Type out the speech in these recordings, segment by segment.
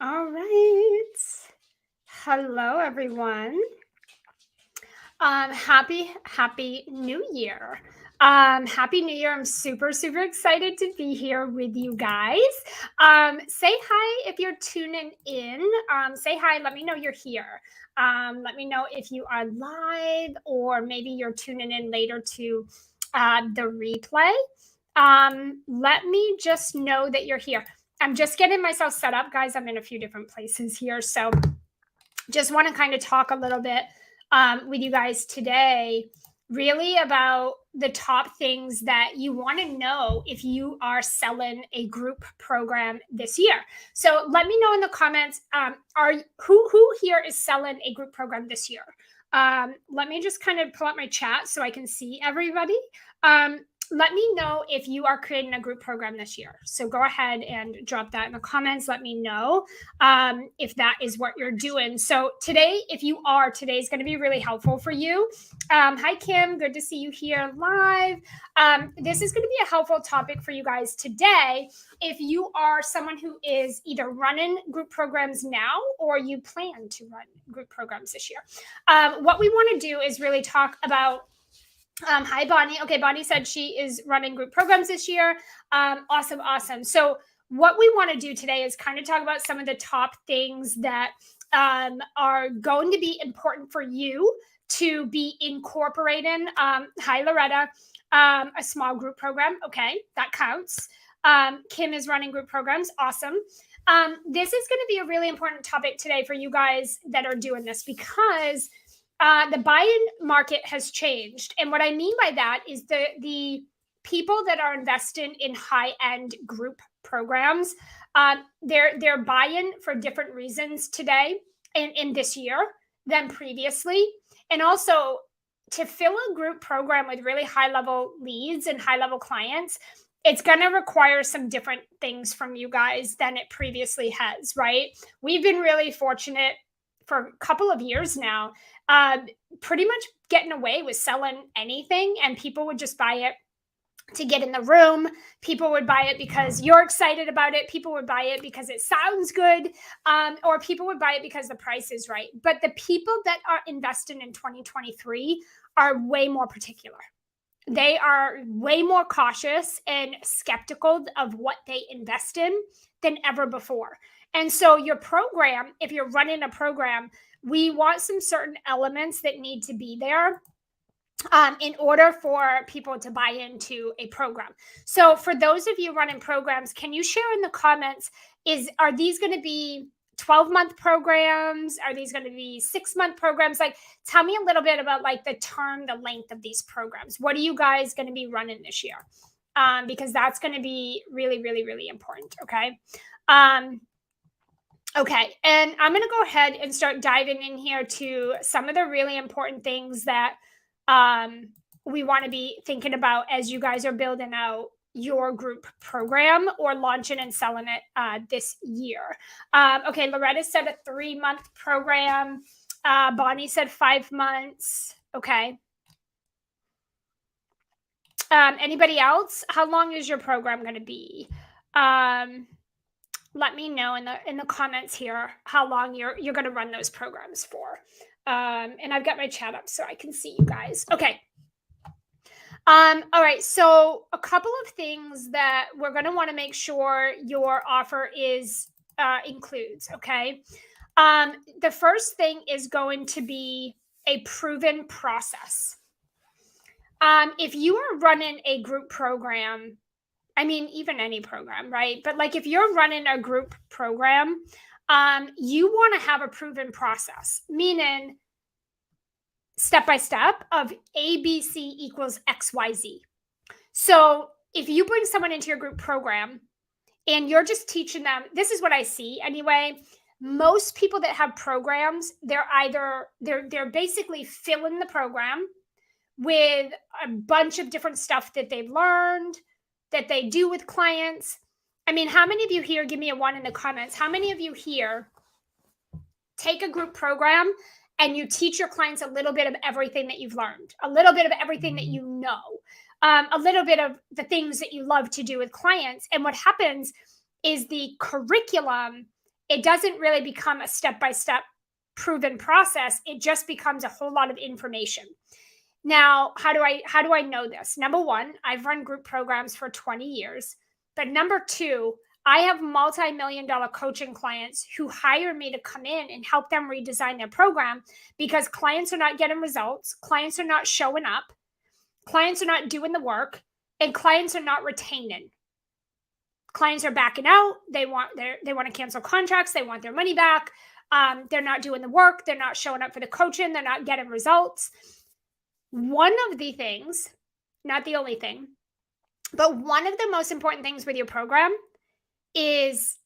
All right. Hello, everyone. Happy New Year. Happy New Year. I'm super excited to be here with you guys. Say hi if you're tuning in. Say hi. Let me know you're here. Let me know if you are live or maybe you're tuning in later to the replay. Let me just know that you're here. I'm just getting myself set up, guys. I'm in a few different places here. So just want to kind of talk a little bit with you guys today, really about the top things that you want to know if you are selling a group program this year. So let me know in the comments, are who here is selling a group program this year? Let me just kind of pull up my chat so I can see everybody. Let me know if you are creating a group program this year. So go ahead and drop that in the comments. Let me know if that is what you're doing. So today, if you are, today is going to be really helpful for you. Hi, Kim. Good to see you here live. This is going to be a helpful topic for you guys today. If you are someone who is either running group programs now or you plan to run group programs this year, what we want to do is really talk about hi, Bonnie. Okay, Bonnie said she is running group programs this year. Awesome. So, what we want to do today is kind of talk about some of the top things that are going to be important for you to be incorporating. Hi, Loretta. A small group program. Okay, that counts. Kim is running group programs. Awesome. This is going to be a really important topic today for you guys that are doing this because the buy-in market has changed, and what I mean by that is the people that are investing in high-end group programs, they're buying for different reasons today in this year than previously, and also to fill a group program with really high-level leads and high-level clients. It's going to require some different things from you guys than it previously has, right? We've been really fortunate for a couple of years now, pretty much getting away with selling anything, and people would just buy it to get in the room. People would buy it because you're excited about it. People would buy it because it sounds good, or people would buy it because the price is right. But the people that are investing in 2023 are way more particular. They are way more cautious and skeptical of what they invest in than ever before. And so your program, if you're running a program, we want some certain elements that need to be there in order for people to buy into a program. So for those of you running programs, can you share in the comments, are these going to be 12-month programs? Are these going to be 6-month programs? Like, tell me a little bit about like the length of these programs. What are you guys going to be running this year? Because that's going to be really important. Okay. Okay, and I'm going to go ahead and start diving in here to some of the really important things that we want to be thinking about as you guys are building out your group program or launching and selling it this year. Okay, Loretta said a 3-month program. Bonnie said 5 months. Okay. Anybody else? How long is your program going to be? Let me know in the comments here how long you're going to run those programs for. And I've got my chat up so I can see you guys. Okay. All right. So a couple of things that we're going to want to make sure your offer includes. Okay. The first thing is going to be a proven process. If you are running a group program, I mean, even any program, right? But like if you're running a group program, you want to have a proven process, meaning step by step of ABC equals XYZ. So if you bring someone into your group program and you're just teaching them, this is what I see anyway. Most people that have programs, they're basically filling the program with a bunch of different stuff that they've learned, that they do with clients. I mean, how many of you here, give me a 1 in the comments, how many of you here take a group program and you teach your clients a little bit of everything that you've learned, a little bit of everything that you know, a little bit of the things that you love to do with clients? And what happens is the curriculum it doesn't really become a step-by-step proven process. It just becomes a whole lot of information. Now, how do I know this? Number one, I've run group programs for 20 years. But number two, I have multi-million-dollar coaching clients who hire me to come in and help them redesign their program because clients are not getting results, clients are not showing up, clients are not doing the work, and clients are not retaining. Clients are backing out. They want to cancel contracts. They want their money back. They're not doing the work. They're not showing up for the coaching. They're not getting results. One of the things, not the only thing, but one of the most important things with your program is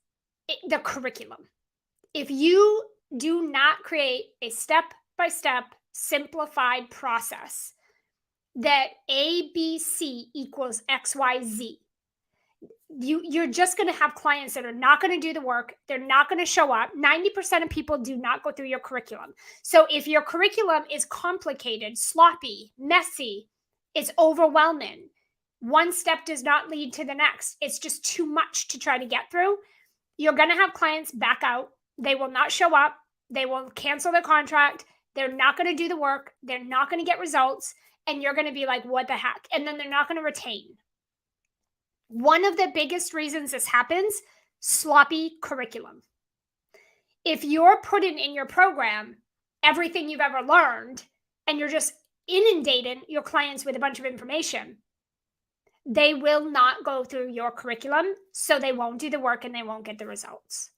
the curriculum. If you do not create a step-by-step simplified process that ABC equals XYZ, you're just going to have clients that are not going to do the work. They're not going to show up. 90% of people do not go through your curriculum. So if your curriculum is complicated, sloppy, messy, it's overwhelming, one step does not lead to the next, it's just too much to try to get through, you're going to have clients back out. They will not show up. They will cancel their contract. They're not going to do the work. They're not going to get results. And you're going to be like, what the heck? And then they're not going to retain. One of the biggest reasons this happens, sloppy curriculum. If you're putting in your program everything you've ever learned and you're just inundating your clients with a bunch of information, they will not go through your curriculum, so they won't do the work and they won't get the results.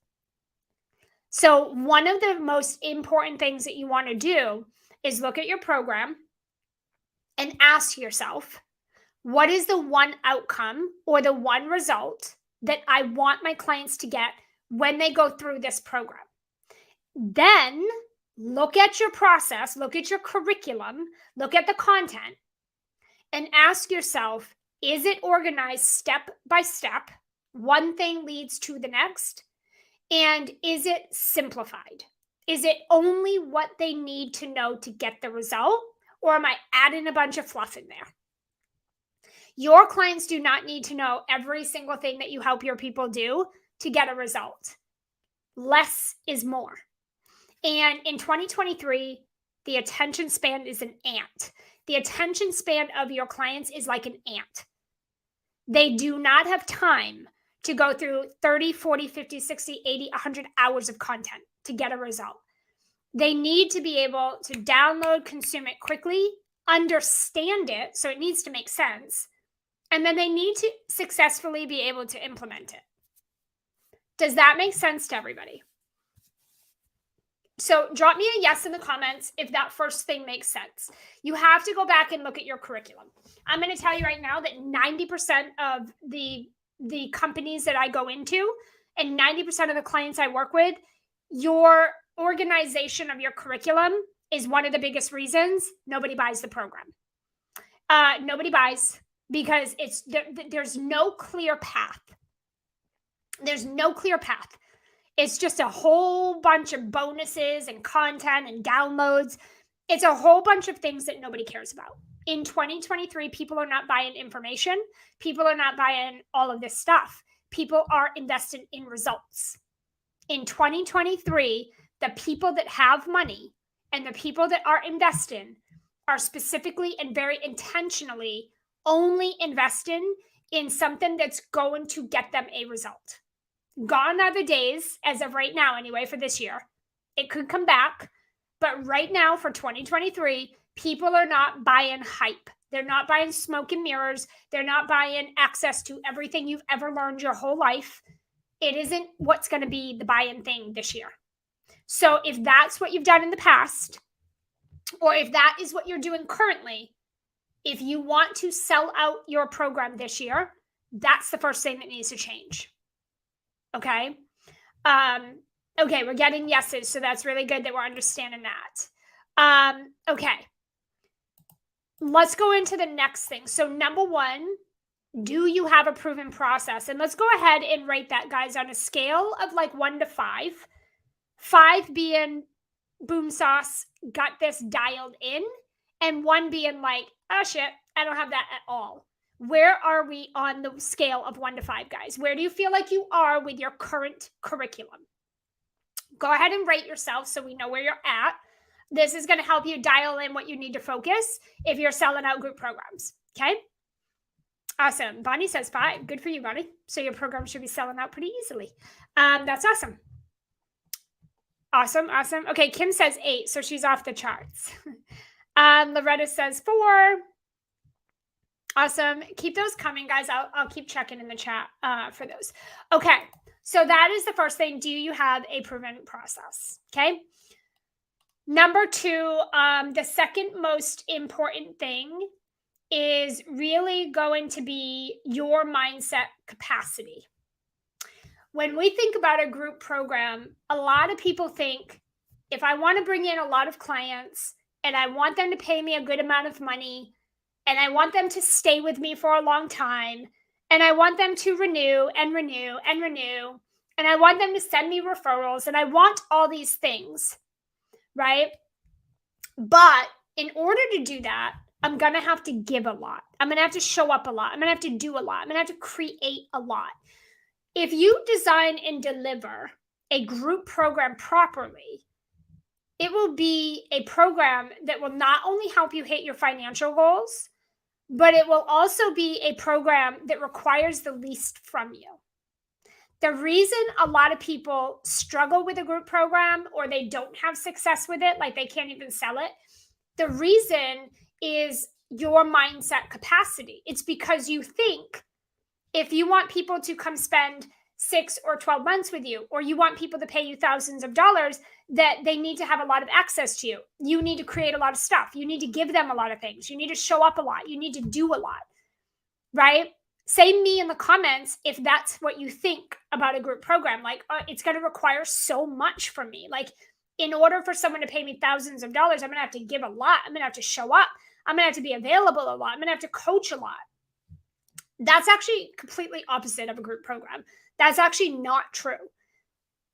So one of the most important things that you want to do is look at your program and ask yourself, what is the one outcome or the one result that I want my clients to get when they go through this program? Then look at your process, look at your curriculum, look at the content, and ask yourself, is it organized step by step? One thing leads to the next. And is it simplified? Is it only what they need to know to get the result? Or am I adding a bunch of fluff in there? Your clients do not need to know every single thing that you help your people do to get a result. Less is more. And in 2023, the attention span is an ant. The attention span of your clients is like an ant. They do not have time to go through 30, 40, 50, 60, 80, 100 hours of content to get a result. They need to be able to download, consume it quickly, understand it, so it needs to make sense, and then they need to successfully be able to implement it. Does that make sense to everybody? So drop me a yes in the comments if that first thing makes sense. You have to go back and look at your curriculum. I'm going to tell you right now that 90% of the companies that I go into and 90% of the clients I work with, your organization of your curriculum is one of the biggest reasons nobody buys the program. Nobody buys because there's no clear path. There's no clear path. It's just a whole bunch of bonuses and content and downloads. It's a whole bunch of things that nobody cares about. In 2023, people are not buying information. People are not buying all of this stuff. People are invested in results. In 2023, the people that have money and the people that are investing are specifically and very intentionally only investing in something that's going to get them a result. Gone are the days, as of right now anyway, for this year. It could come back, but right now for 2023, people are not buying hype. They're not buying smoke and mirrors. They're not buying access to everything you've ever learned your whole life. It isn't what's going to be the buy-in thing this year. So if that's what you've done in the past, or if that is what you're doing currently, if you want to sell out your program this year, that's the first thing that needs to change. Okay. Okay. We're getting yeses. So that's really good that we're understanding that. Okay. Let's go into the next thing. So number one, do you have a proven process? And let's go ahead and rate that, guys, on a scale of like 1 to 5. 5 being boom sauce, got this dialed in, and 1 being like, oh shit, I don't have that at all. Where are we on the scale of 1 to 5, guys? Where do you feel like you are with your current curriculum? Go ahead and rate yourself so we know where you're at. This is going to help you dial in what you need to focus if you're selling out group programs. Okay. Awesome. Bonnie says 5. Good for you, Bonnie. So your program should be selling out pretty easily. That's awesome. Awesome. Okay. Kim says 8. So she's off the charts. Loretta says 4. Awesome. Keep those coming, guys. I'll keep checking in the chat for those. Okay. So that is the first thing. Do you have a proven process? Okay. Number 2, the second most important thing is really going to be your mindset capacity. When we think about a group program, a lot of people think, if I want to bring in a lot of clients and I want them to pay me a good amount of money and I want them to stay with me for a long time and I want them to renew and renew and renew and I want them to send me referrals and I want all these things, right? But in order to do that, I'm going to have to give a lot. I'm going to have to show up a lot. I'm going to have to do a lot. I'm going to have to create a lot. If you design and deliver a group program properly, it will be a program that will not only help you hit your financial goals, but it will also be a program that requires the least from you. The reason a lot of people struggle with a group program or they don't have success with it, like they can't even sell it, the reason is your mindset capacity. It's because you think if you want people to come spend 6 or 12 months with you, or you want people to pay you thousands of dollars, that they need to have a lot of access to you. You need to create a lot of stuff. You need to give them a lot of things. You need to show up a lot. You need to do a lot, right? Say me in the comments if that's what you think about a group program. Like, it's going to require so much from me. Like, in order for someone to pay me thousands of dollars, I'm going to have to give a lot. I'm going to have to show up. I'm going to have to be available a lot. I'm going to have to coach a lot. That's actually completely opposite of a group program. That's actually not true.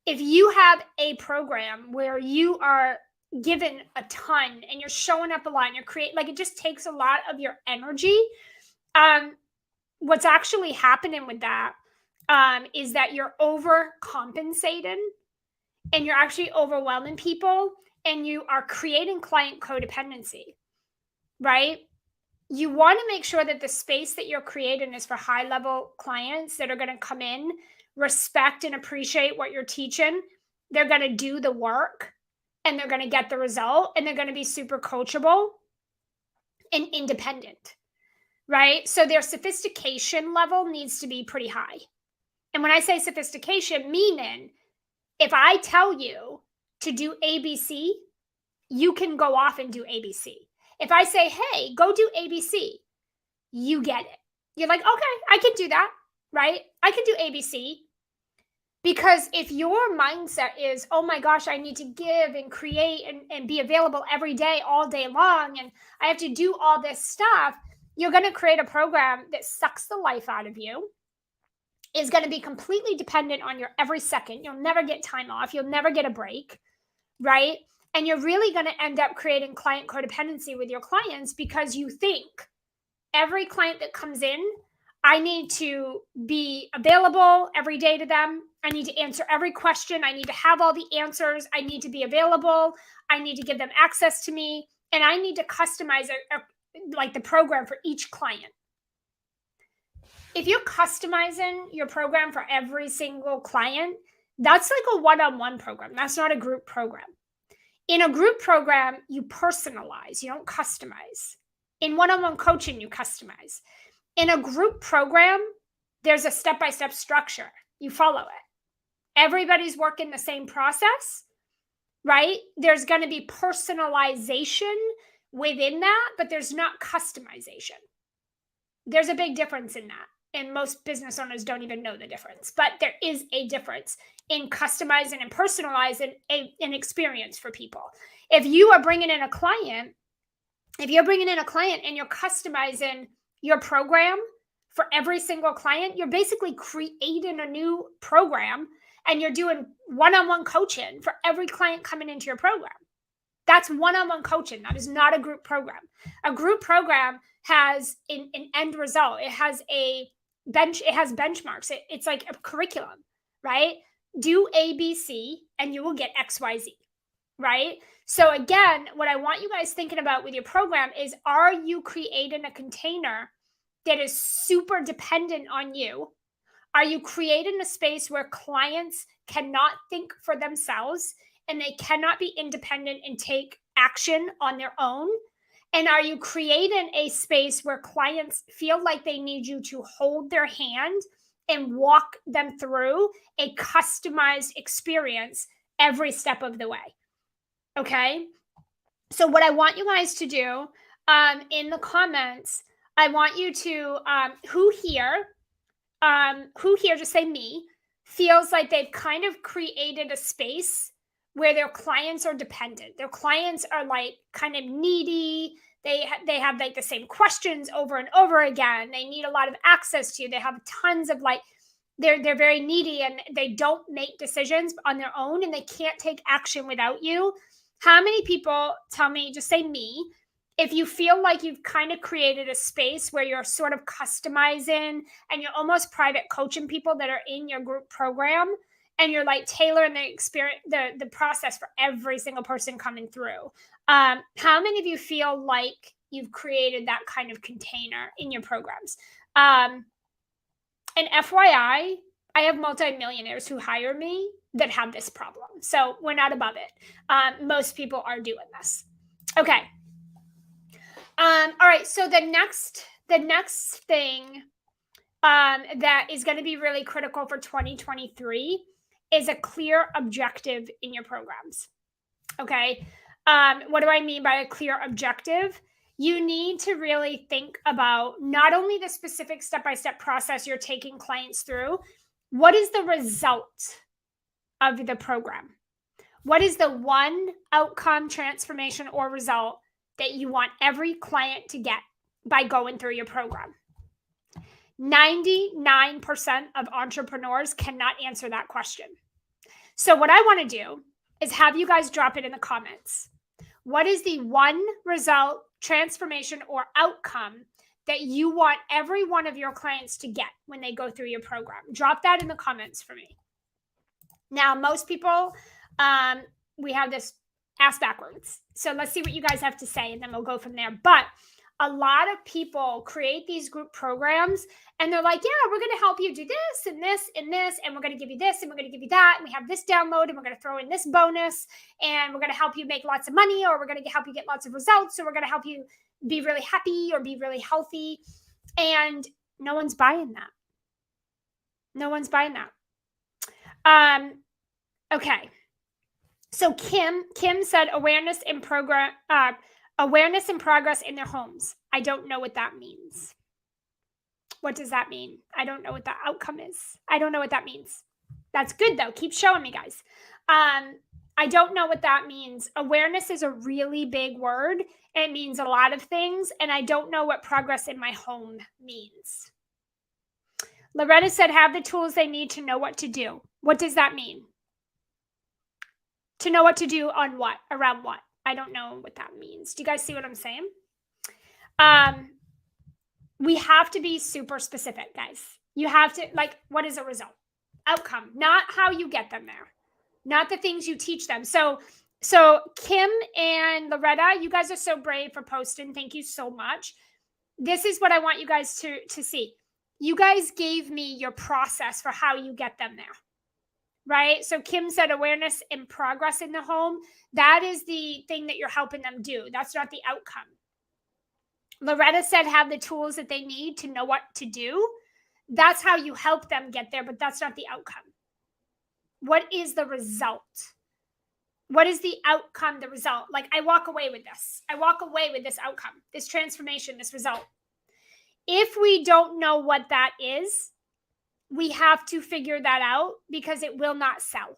If you have a program where you are given a ton and you're showing up a lot and you're creating, like, it just takes a lot of your energy. What's actually happening with that is that you're overcompensating and you're actually overwhelming people and you are creating client codependency, right? You want to make sure that the space that you're creating is for high-level clients that are going to come in, respect and appreciate what you're teaching. They're going to do the work and they're going to get the result and they're going to be super coachable and independent, right? So their sophistication level needs to be pretty high. And when I say sophistication, meaning if I tell you to do ABC, you can go off and do ABC. If I say, hey, go do ABC, you get it. You're like, okay, I can do that, right? I can do ABC. Because if your mindset is, oh my gosh, I need to give and create and be available every day, all day long, and I have to do all this stuff, you're going to create a program that sucks the life out of you, is going to be completely dependent on your every second. You'll never get time off. You'll never get a break, right? And you're really going to end up creating client codependency with your clients because you think every client that comes in, I need to be available every day to them. I need to answer every question. I need to have all the answers. I need to be available. I need to give them access to me. And I need to customize like the program for each client. If you're customizing your program for every single client, that's like a one-on-one program. That's not a group program. In a group program, you personalize. You don't customize. In one-on-one coaching, you customize. In a group program, there's a step-by-step structure. You follow it. Everybody's working the same process, right? There's going to be personalization within that, but there's not customization. There's a big difference in that. And most business owners don't even know the difference. But there is a difference in customizing and personalizing an experience for people. If you are bringing in a client, and you're customizing your program for every single client, you're basically creating a new program and you're doing one-on-one coaching for every client coming into your program. That's one-on-one coaching. That is not a group program. A group program has an end result. It has benchmarks. It's like a curriculum, right? do ABC and you will get XYZ, right? So again, what I want you guys thinking about with your program is, are you creating a container that is super dependent on you? Are you creating a space where clients cannot think for themselves and they cannot be independent and take action on their own? And are you creating a space where clients feel like they need you to hold their hand and walk them through a customized experience every step of the way? Okay. So, what I want you guys to do in the comments, I want you to, who here, just say me, feels like they've kind of created a space where their clients are dependent. Their clients are like kind of needy. They have like the same questions over and over again. They need a lot of access to you. They have tons of like, they're very needy and they don't make decisions on their own and they can't take action without you. How many people, tell me, just say me, if you feel like you've kind of created a space where you're sort of customizing and you're almost private coaching people that are in your group program, and you're like tailoring the experience, the process for every single person coming through. How many of you feel like you've created that kind of container in your programs? And FYI, I have multimillionaires who hire me that have this problem. So we're not above it. Most people are doing this. Okay. All right. So the next thing that is going to be really critical for 2023 is a clear objective in your programs. Okay. What do I mean by a clear objective? You need to really think about not only the specific step-by-step process you're taking clients through, what is the result of the program? What is the one outcome, transformation, or result that you want every client to get by going through your program? 99% of entrepreneurs cannot answer that question. So what I want to do is have you guys drop it in the comments. What is the one result, transformation, or outcome that you want every one of your clients to get when they go through your program? Drop that in the comments for me. Now, most people, we have this ass backwards. So let's see what you guys have to say, and then we'll go from there. But a lot of people create these group programs and they're like, yeah, we're going to help you do this and this and this, and we're going to give you this and we're going to give you that. And we have this download and we're going to throw in this bonus and we're going to help you make lots of money, or we're going to help you get lots of results, or we're going to help you be really happy or be really healthy. And no one's buying that. No one's buying that. Okay. So Kim said awareness and progress in their homes. I don't know what that means. What does that mean? I don't know what the outcome is. I don't know what that means. That's good though. Keep showing me, guys. I don't know what that means. Awareness is a really big word. It means a lot of things, and I don't know what progress in my home means. Loretta said have the tools they need to know what to do. What does that mean? To know what to do on what? Around what? I don't know what that means. Do you guys see what I'm saying? We have to be super specific, guys. You have to, like, what is a result? Outcome, not how you get them there, not the things you teach them. So Kim and Loretta, you guys are so brave for posting. Thank you so much. This is what I want you guys to see. You guys gave me your process for how you get them there. Right? So Kim said awareness and progress in the home. That is the thing that you're helping them do. That's not the outcome. Loretta said have the tools that they need to know what to do. That's how you help them get there, but that's not the outcome. What is the result? What is the outcome, the result? Like, I walk away with this. I walk away with this outcome, this transformation, this result. If we don't know what that is, we have to figure that out, because it will not sell.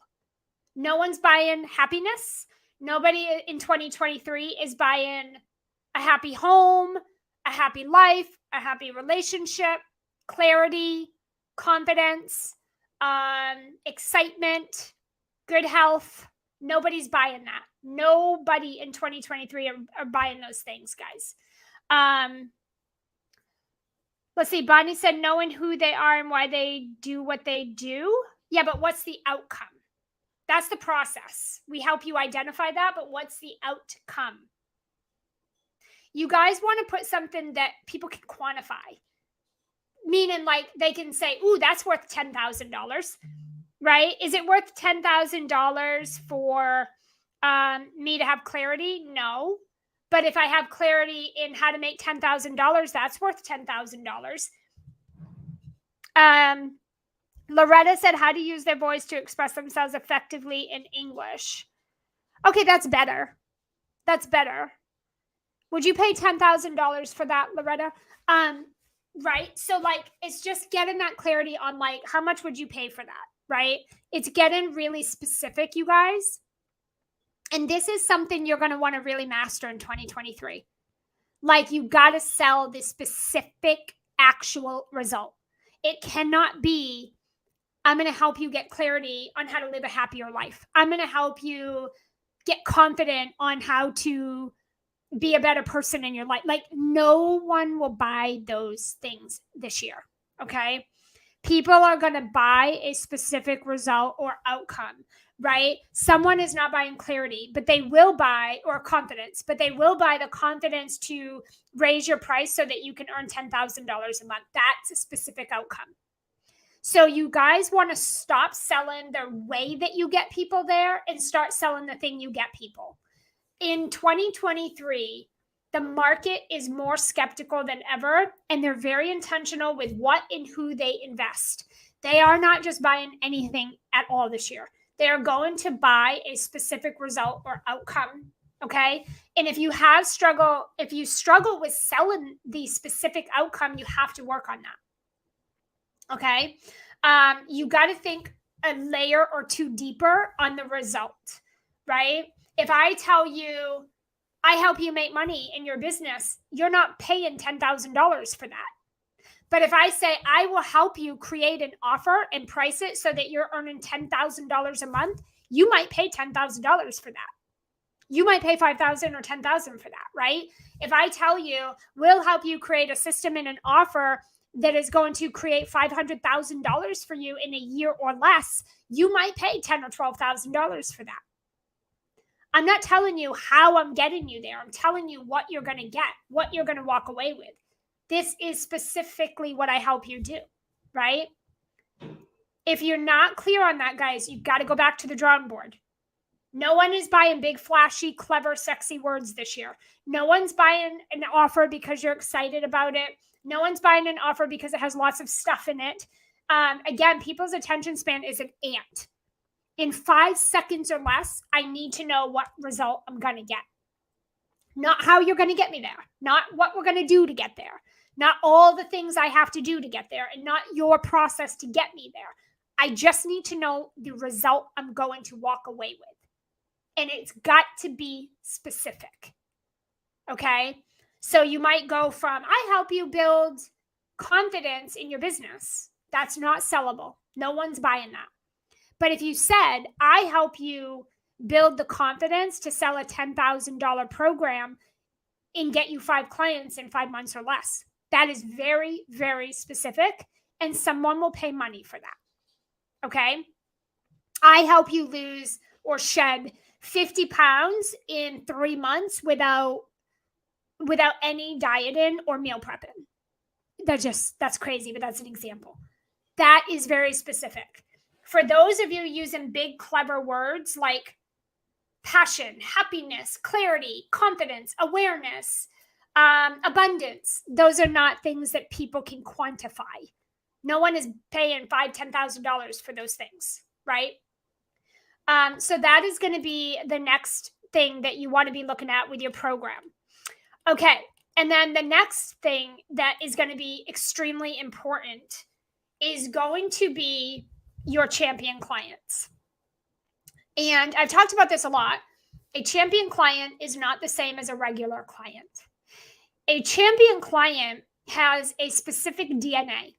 No one's buying happiness. Nobody in 2023 is buying a happy home, a happy life, a happy relationship, clarity, confidence, excitement, good health. Nobody's buying that. Nobody in 2023 are buying those things, guys. Let's see. Bonnie said knowing who they are and why they do what they do. Yeah, but what's the outcome? That's the process. We help you identify that, but what's the outcome? You guys want to put something that people can quantify. Meaning like they can say, ooh, that's worth $10,000, right? Is it worth $10,000 for me to have clarity? No. But if I have clarity in how to make $10,000, that's worth $10,000. Loretta said how to use their voice to express themselves effectively in English. Okay, that's better. That's better. Would you pay $10,000 for that, Loretta? Right? So like, it's just getting that clarity on like, how much would you pay for that? Right? It's getting really specific, you guys. And this is something you're going to want to really master in 2023. Like, you got to sell the specific actual result. It cannot be, I'm going to help you get clarity on how to live a happier life. I'm going to help you get confident on how to be a better person in your life. Like, no one will buy those things this year. Okay. People are going to buy a specific result or outcome, right? Someone is not buying clarity, but they will buy, or confidence, but they will buy the confidence to raise your price so that you can earn $10,000 a month. That's a specific outcome. So you guys want to stop selling the way that you get people there and start selling the thing you get people. In 2023, the market is more skeptical than ever, and they're very intentional with what and who they invest. They are not just buying anything at all this year. They are going to buy a specific result or outcome, okay? And if you struggle with selling the specific outcome, you have to work on that, okay? You got to think a layer or two deeper on the result, right? If I tell you, I help you make money in your business, you're not paying $10,000 for that. But if I say, I will help you create an offer and price it so that you're earning $10,000 a month, you might pay $10,000 for that. You might pay $5,000 or $10,000 for that, right? If I tell you, we'll help you create a system and an offer that is going to create $500,000 for you in a year or less, you might pay $10,000 or $12,000 for that. I'm not telling you how I'm getting you there. I'm telling you what you're going to get, what you're going to walk away with. This is specifically what I help you do, right? If you're not clear on that, guys, you've got to go back to the drawing board. No one is buying big, flashy, clever, sexy words this year. No one's buying an offer because you're excited about it. No one's buying an offer because it has lots of stuff in it. Again, people's attention span is an ant. In 5 seconds or less, I need to know what result I'm going to get. Not how you're going to get me there. Not what we're going to do to get there. Not all the things I have to do to get there. And not your process to get me there. I just need to know the result I'm going to walk away with. And it's got to be specific. Okay? So you might go from, I help you build confidence in your business. That's not sellable. No one's buying that. But if you said, I help you build the confidence to sell a $10,000 program and get you 5 clients in 5 months or less, that is very, very specific, and someone will pay money for that. Okay? I help you lose or shed 50 pounds in 3 months without any dieting or meal prepping. That's crazy, but that's an example. That is very specific. For those of you using big, clever words like passion, happiness, clarity, confidence, awareness, abundance, those are not things that people can quantify. No one is paying $5,000, $10,000 for those things, right? So that is going to be the next thing that you want to be looking at with your program. Okay. And then the next thing that is going to be extremely important is going to be your champion clients. And I've talked about this a lot. A champion client is not the same as a regular client. A champion client has a specific DNA.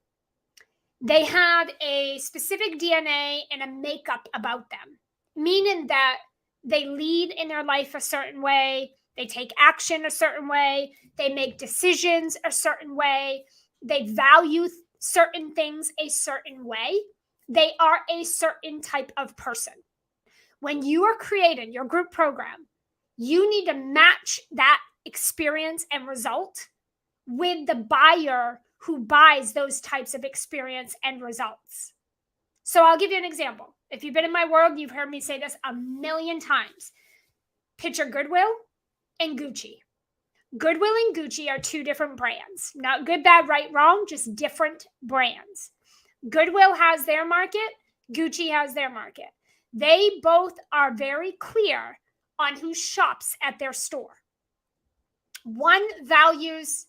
They have a specific DNA and a makeup about them, meaning that they lead in their life a certain way, they take action a certain way, they make decisions a certain way, they value certain things a certain way. They are a certain type of person. When you are creating your group program, you need to match that experience and result with the buyer who buys those types of experience and results. So I'll give you an example. If you've been in my world, you've heard me say this a million times. Picture Goodwill and Gucci. Goodwill and Gucci are two different brands. Not good, bad, right, wrong, just different brands. Goodwill has their market. Gucci has their market. They both are very clear on who shops at their store. One values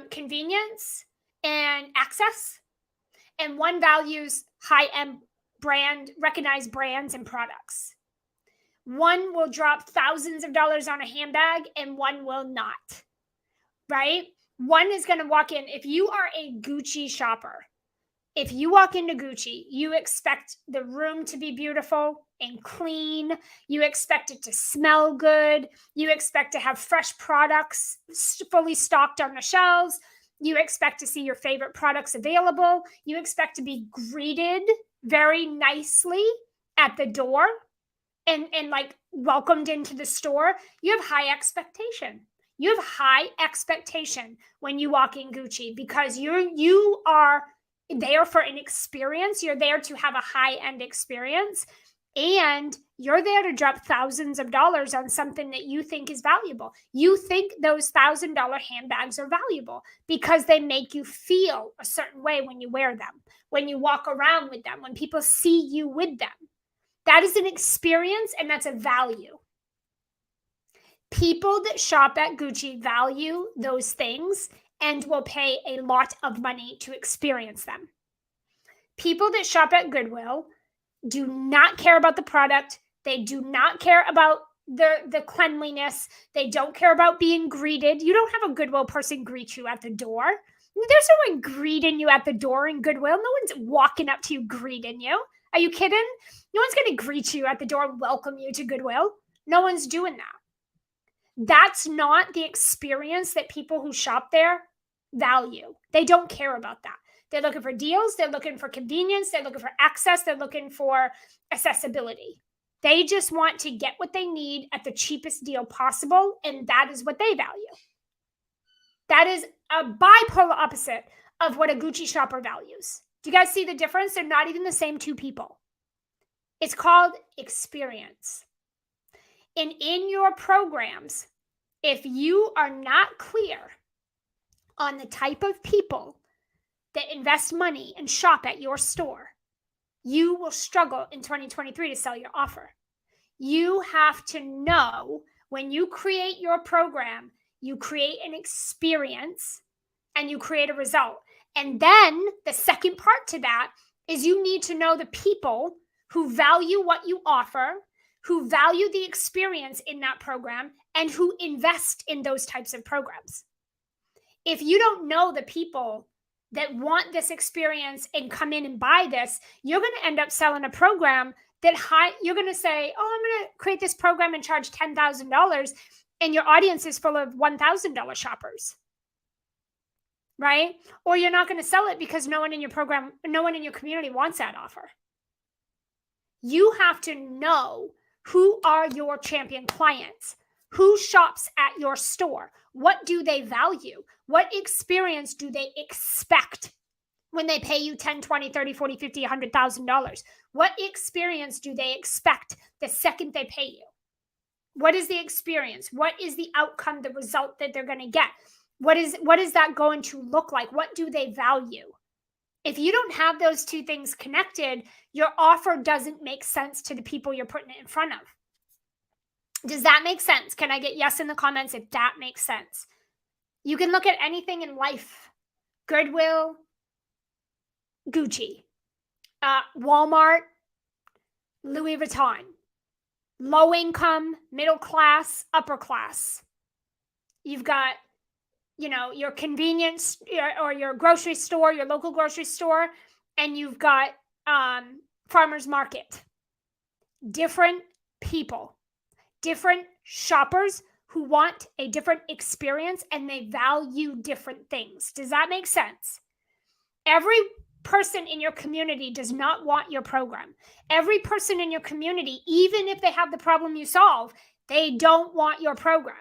convenience and access, and one values high-end brand, recognized brands and products. One will drop thousands of dollars on a handbag and one will not, right? One is going to walk in. If you are a Gucci shopper, if you walk into Gucci, you expect the room to be beautiful and clean. You expect it to smell good. You expect to have fresh products fully stocked on the shelves. You expect to see your favorite products available. You expect to be greeted very nicely at the door and like welcomed into the store. You have high expectation. You have high expectation when you walk in Gucci because you are there for an experience. You're there to have a high-end experience, and you're there to drop thousands of dollars on something that you think is valuable. You think those $1,000 handbags are valuable because they make you feel a certain way when you wear them, when you walk around with them, when people see you with them. That is an experience, and that's a value. People that shop at Gucci value those things and will pay a lot of money to experience them. People that shop at Goodwill do not care about the product. They do not care about the cleanliness. They don't care about being greeted. You don't have a Goodwill person greet you at the door. There's no one greeting you at the door in Goodwill. No one's walking up to you greeting you. Are you kidding? No one's going to greet you at the door and welcome you to Goodwill. No one's doing that. That's not the experience that people who shop there value. They don't care about that. They're looking for deals. They're looking for convenience. They're looking for access. They're looking for accessibility. They just want to get what they need at the cheapest deal possible, and that is what they value. That is a bipolar opposite of what a Gucci shopper values. Do you guys see the difference? They're not even the same two people. It's called experience. And in your programs, if you are not clear on the type of people that invest money and shop at your store, you will struggle in 2023 to sell your offer. You have to know when you create your program, you create an experience and you create a result. And then the second part to that is you need to know the people who value what you offer, who value the experience in that program, and who invest in those types of programs. If you don't know the people that want this experience and come in and buy this, you're going to end up selling a program that you're going to say, oh, I'm going to create this program and charge $10,000, and your audience is full of $1,000 shoppers, right? Or you're not going to sell it because no one in your program, no one in your community wants that offer. You have to know who are your champion clients, who shops at your store, what do they value, what experience do they expect when they pay you $10, $20, $30, $40, $50, $100,000? What experience do they expect the second they pay you? What is the experience? What is the outcome, the result that they're going to get? What is that going to look like? What do they value? If you don't have those two things connected, your offer doesn't make sense to the people you're putting it in front of. Does that make sense? Can I get yes in the comments if that makes sense? You can look at anything in life. Goodwill, Gucci, Walmart, Louis Vuitton, low income, middle class, upper class. You've got, your convenience or your grocery store, your local grocery store, and you've got farmers market. Different people, different shoppers who want a different experience, and they value different things. Does that make sense? Every person in your community does not want your program. Every person in your community, even if they have the problem you solve, they don't want your program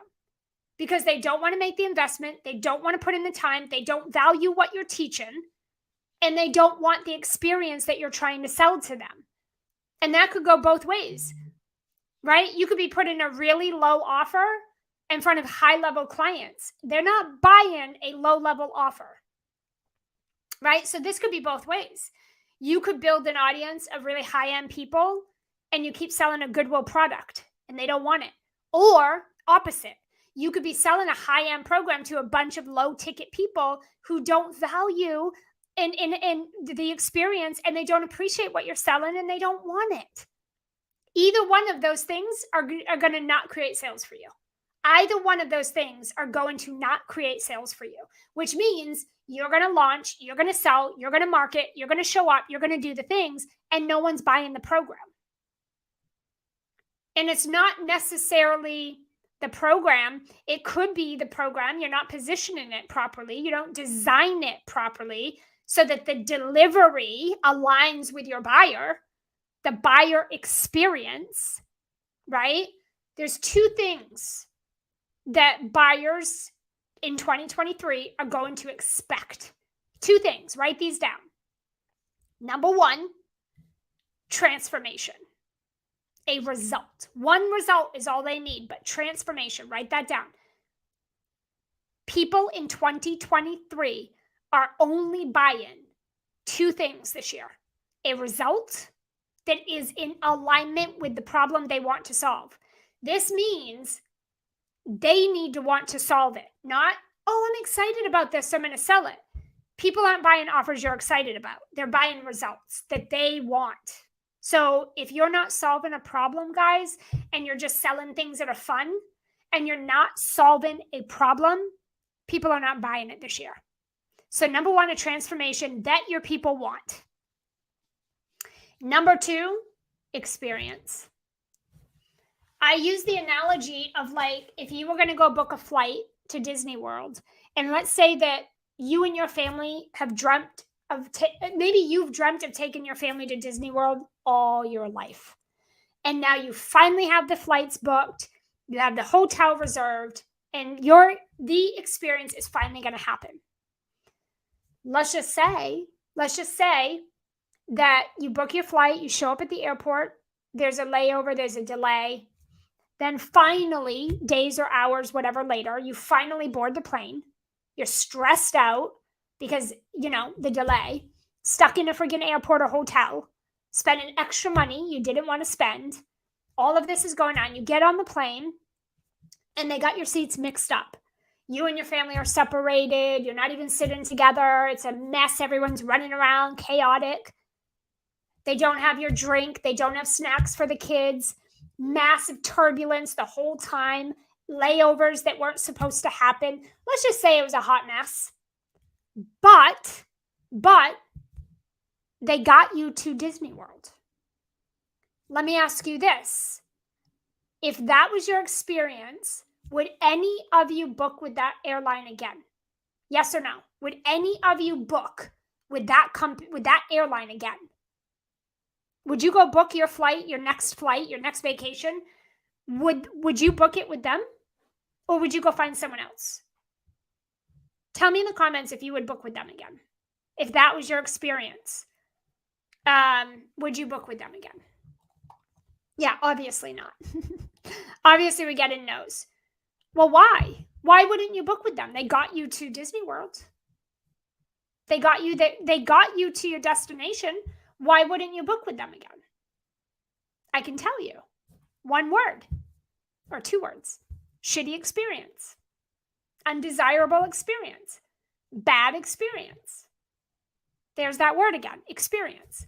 because they don't want to make the investment. They don't want to put in the time. They don't value what you're teaching, and they don't want the experience that you're trying to sell to them. And that could go both ways, right? You could be putting a really low offer in front of high-level clients. They're not buying a low-level offer, right? So this could be both ways. You could build an audience of really high-end people and you keep selling a Goodwill product and they don't want it. Or opposite, you could be selling a high-end program to a bunch of low-ticket people who don't value in the experience, and they don't appreciate what you're selling and they don't want it. Either one of those things are going to not create sales for you. Either one of those things are going to not create sales for you, which means you're going to launch, you're going to sell, you're going to market, you're going to show up, you're going to do the things, and no one's buying the program. And it's not necessarily the program. It could be the program. You're not positioning it properly. You don't design it properly so that the delivery aligns with your buyer, the buyer experience, right? There's two things that buyers in 2023 are going to expect. Two things, write these down. Number one, transformation. A result. One result is all they need, but transformation, write that down. People in 2023 are only buying two things this year. A result that is in alignment with the problem they want to solve. This means they need to want to solve it, not, oh, I'm excited about this, so I'm going to sell it. People aren't buying offers you're excited about. They're buying results that they want. So if you're not solving a problem, guys, and you're just selling things that are fun, and you're not solving a problem, people are not buying it this year. So number one, a transformation that your people want. Number two, experience. I use the analogy of like, if you were going to go book a flight to Disney World, and let's say that you and your family have dreamt of, maybe you've dreamt of taking your family to Disney World all your life. And now you finally have the flights booked, you have the hotel reserved, and the experience is finally going to happen. Let's just say that you book your flight, you show up at the airport, there's a layover, there's a delay. Then finally, days or hours, whatever later, you finally board the plane. You're stressed out because, the delay, stuck in a freaking airport or hotel, spending extra money you didn't want to spend. All of this is going on. You get on the plane and they got your seats mixed up. You and your family are separated. You're not even sitting together. It's a mess. Everyone's running around, chaotic. They don't have your drink. They don't have snacks for the kids. Massive turbulence the whole time. Layovers that weren't supposed to happen. Let's just say it was a hot mess. But they got you to Disney World. Let me ask you this. If that was your experience, would any of you book with that airline again? Yes or no? Would any of you book with that airline again? Would you go book your next flight, your next vacation? Would you book it with them? Or would you go find someone else? Tell me in the comments if you would book with them again. If that was your experience, would you book with them again? Yeah, obviously not. Obviously we get in no's. Well, why? Why wouldn't you book with them? They got you to Disney World. They got you to your destination. Why wouldn't you book with them again? I can tell you. One word or two words. Shitty experience. Undesirable experience. Bad experience. There's that word again, experience.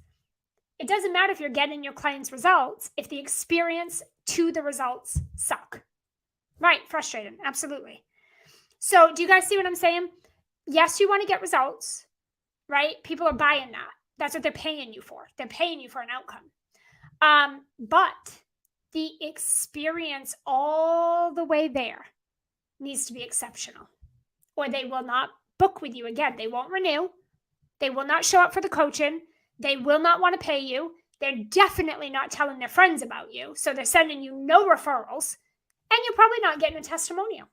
It doesn't matter if you're getting your client's results if the experience to the results suck. Right, frustrating, absolutely. So do you guys see what I'm saying? Yes, you want to get results, right? People are buying that. That's what they're paying you for. They're paying you for an outcome. But the experience all the way there needs to be exceptional, or they will not book with you again. They won't renew. They will not show up for the coaching. They will not want to pay you. They're definitely not telling their friends about you. So they're sending you no referrals, and you're probably not getting a testimonial.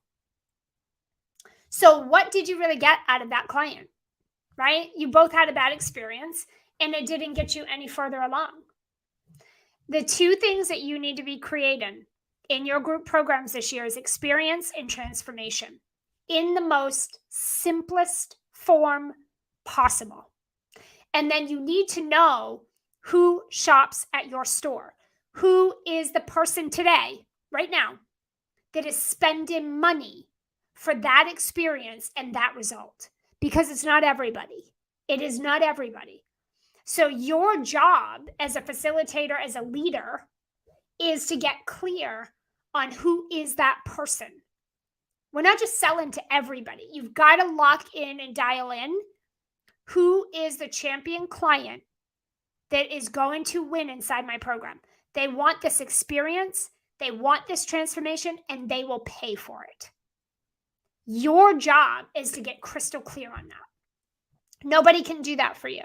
So what did you really get out of that client, right? You both had a bad experience, and it didn't get you any further along. The two things that you need to be creating in your group programs this year is experience and transformation in the most simplest form possible. And then you need to know who shops at your store. Who is the person today, right now, that is spending money for that experience and that result? Because it's not everybody. It is not everybody. So your job as a facilitator, as a leader, is to get clear on who is that person. We're not just selling to everybody. You've got to lock in and dial in who is the champion client that is going to win inside my program. They want this experience, they want this transformation, and they will pay for it. Your job is to get crystal clear on that. Nobody can do that for you.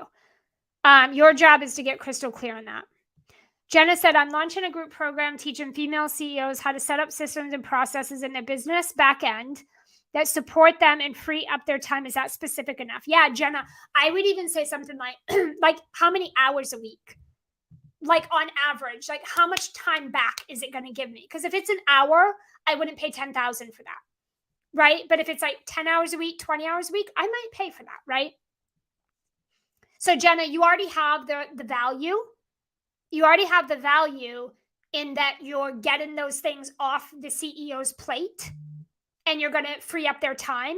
Your job is to get crystal clear on that. Jenna said, I'm launching a group program teaching female CEOs how to set up systems and processes in their business back end that support them and free up their time. Is that specific enough? Yeah, Jenna, I would even say something like, like how many hours a week? Like on average, like how much time back is it going to give me? Because if it's an hour, I wouldn't pay $10,000 for that, right? But if it's like 10 hours a week, 20 hours a week, I might pay for that, right? So Jenna, you already have the value. You already have the value in that you're getting those things off the CEO's plate and you're going to free up their time.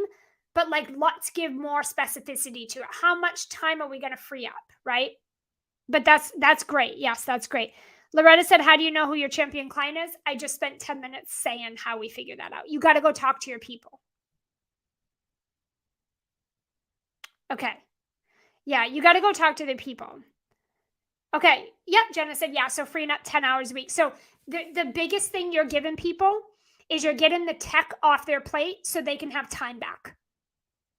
But like, let's give more specificity to it. How much time are we going to free up, right? But that's great. Yes, that's great. Loretta said, how do you know who your champion client is? I just spent 10 minutes saying how we figure that out. You got to go talk to your people. Okay. Yeah, you got to go talk to the people. Okay. Yep. Jenna said, yeah. So freeing up 10 hours a week. So the biggest thing you're giving people is you're getting the tech off their plate so they can have time back.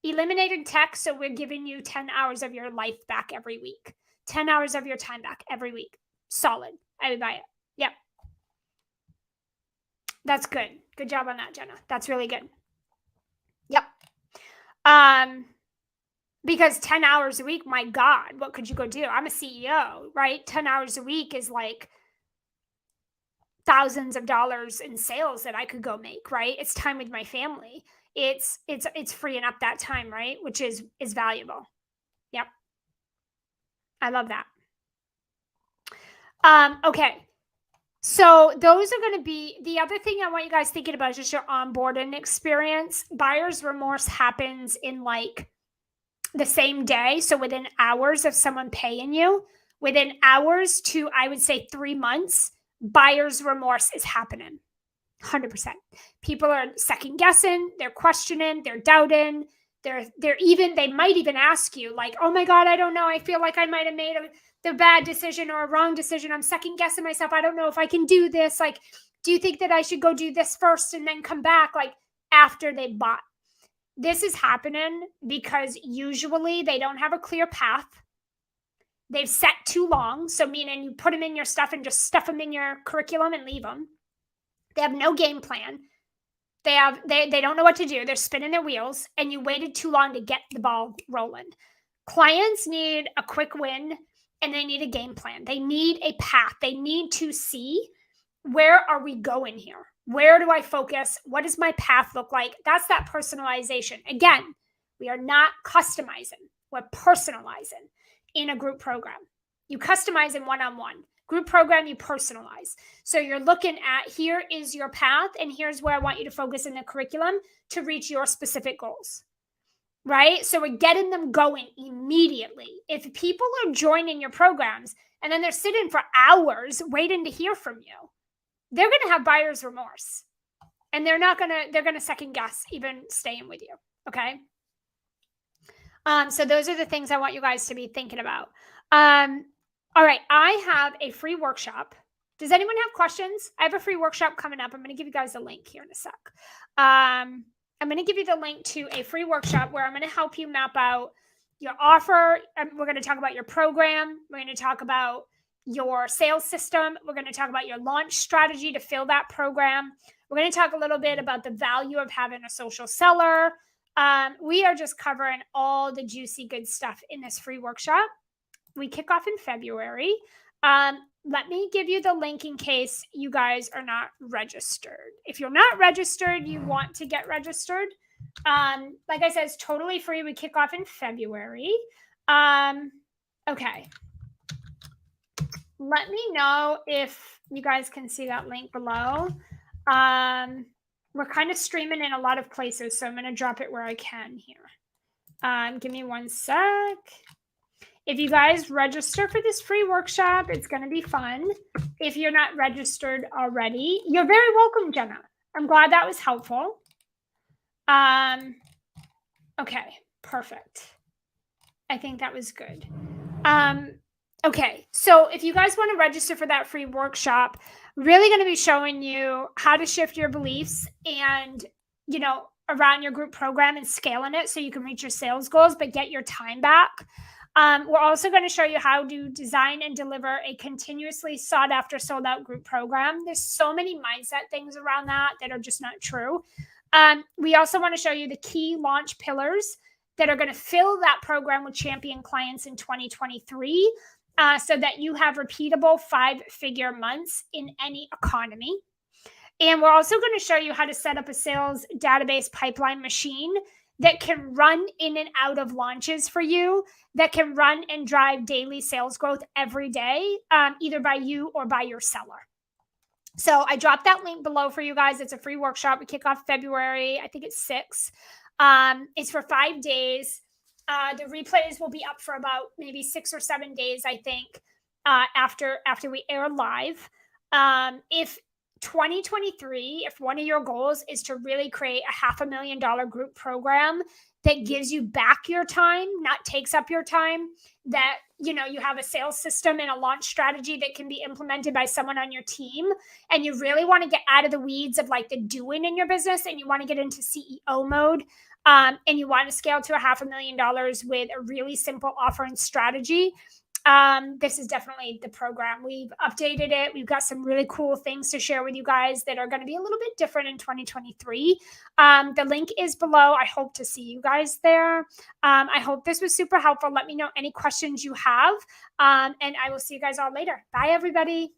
Eliminating tech. So we're giving you 10 hours of your life back every week. 10 hours of your time back every week. Solid. I would buy it. Yep. That's good. Good job on that, Jenna. That's really good. Yep. Because 10 hours a week, my God, what could you go do? I'm a CEO, right? 10 hours a week is like thousands of dollars in sales that I could go make, right? It's time with my family. It's freeing up that time, right? Which is valuable. Yep. I love that. Okay. So those are going to be the other thing I want you guys thinking about is just your onboarding experience. Buyer's remorse happens in like the same day. So within hours of someone paying you, within hours to, I would say 3 months, buyer's remorse is happening. 100%. People are second guessing, they're questioning, they're doubting. They might even ask you like, oh my God, I don't know. I feel like I might have made the bad decision or a wrong decision. I'm second guessing myself. I don't know if I can do this. Like, do you think that I should go do this first and then come back like after they bought? This is happening because usually they don't have a clear path. They've set too long. So meaning you put them in your stuff and just stuff them in your curriculum and leave them. They have no game plan. They don't know what to do. They're spinning their wheels and you waited too long to get the ball rolling. Clients need a quick win and they need a game plan. They need a path. They need to see, where are we going here? Where do I focus? What does my path look like? That's that personalization. Again, we are not customizing. We're personalizing in a group program. You customize in one-on-one. Group program, you personalize. So you're looking at, here is your path, and here's where I want you to focus in the curriculum to reach your specific goals, right? So we're getting them going immediately. If people are joining your programs and then they're sitting for hours waiting to hear from you, they're going to have buyer's remorse, and they're going to second guess even staying with you. Okay. So those are the things I want you guys to be thinking about. All right. I have a free workshop. Does anyone have questions? I have a free workshop coming up. I'm going to give you guys a link here in a sec. I'm going to give you the link to a free workshop where I'm going to help you map out your offer. We're going to talk about your program. We're going to talk about your sales system. We're going to talk about your launch strategy to fill that program. We're going to talk a little bit about the value of having a social seller. We are just covering all the juicy good stuff in this free workshop. We kick off in February. Let me give you the link in case you guys are not registered. If you're not registered, you want to get registered. Like I said, it's totally free. We kick off in February. Okay. Let me know if you guys can see that link below. We're kind of streaming in a lot of places, so I'm going to drop it where I can here. Give me one sec. If you guys register for this free workshop, it's going to be fun. If you're not registered already, you're very welcome, Jenna. I'm glad that was helpful. Okay, perfect. I think that was good. Okay, so if you guys want to register for that free workshop, really going to be showing you how to shift your beliefs and, around your group program and scaling it so you can reach your sales goals, but get your time back. We're also going to show you how to design and deliver a continuously sought after, sold out group program. There's so many mindset things around that are just not true. We also want to show you the key launch pillars that are going to fill that program with champion clients in 2023 so that you have repeatable 5-figure months in any economy. And we're also going to show you how to set up a sales database pipeline machine that can run in and out of launches for you, that can run and drive daily sales growth every day, either by you or by your seller. So I dropped that link below for you guys. It's a free workshop. We kick off February, I think it's 6. It's for 5 days. The replays will be up for about maybe 6 or 7 days, I think, after we air live. If 2023, if one of your goals is to really create a $500,000 group program that gives you back your time, not takes up your time, that you have a sales system and a launch strategy that can be implemented by someone on your team, and you really want to get out of the weeds of like the doing in your business, and you want to get into CEO mode, and you want to scale to $500,000 with a really simple offer and strategy, this is definitely the program. We've updated it. We've got some really cool things to share with you guys that are going to be a little bit different in 2023. The link is below. I hope to see you guys there. I hope this was super helpful. Let me know any questions you have, and I will see you guys all later. Bye, everybody.